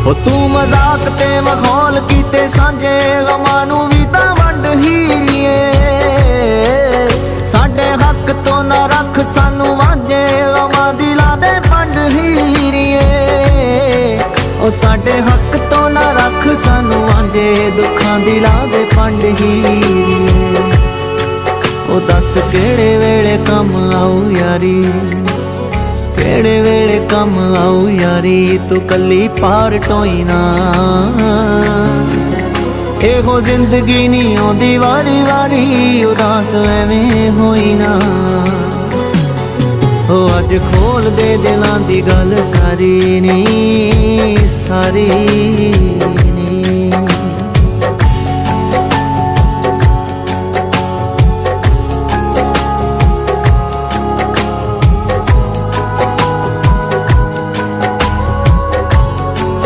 ओ तू मजाक ते मखौल कीते सांझे गमां नूं वी तां वंड हीरीए साडे हक तो ना रख सानू वांझे गमां दिलां दे पंड हीरीए ओ साडे हक तो ना रख सानू वांझे दुखां दिलां दे पंड हीरीए ओ दस केड़े वेले कम आऊ यारी केड़े वेले कम आऊ यारी तू कली पार टोई ना एहो जिंदगी नी आउंदी वारी वारी उदास एवें होई ना ओ अज खोल दे दिलां दी गल सारी नी सारी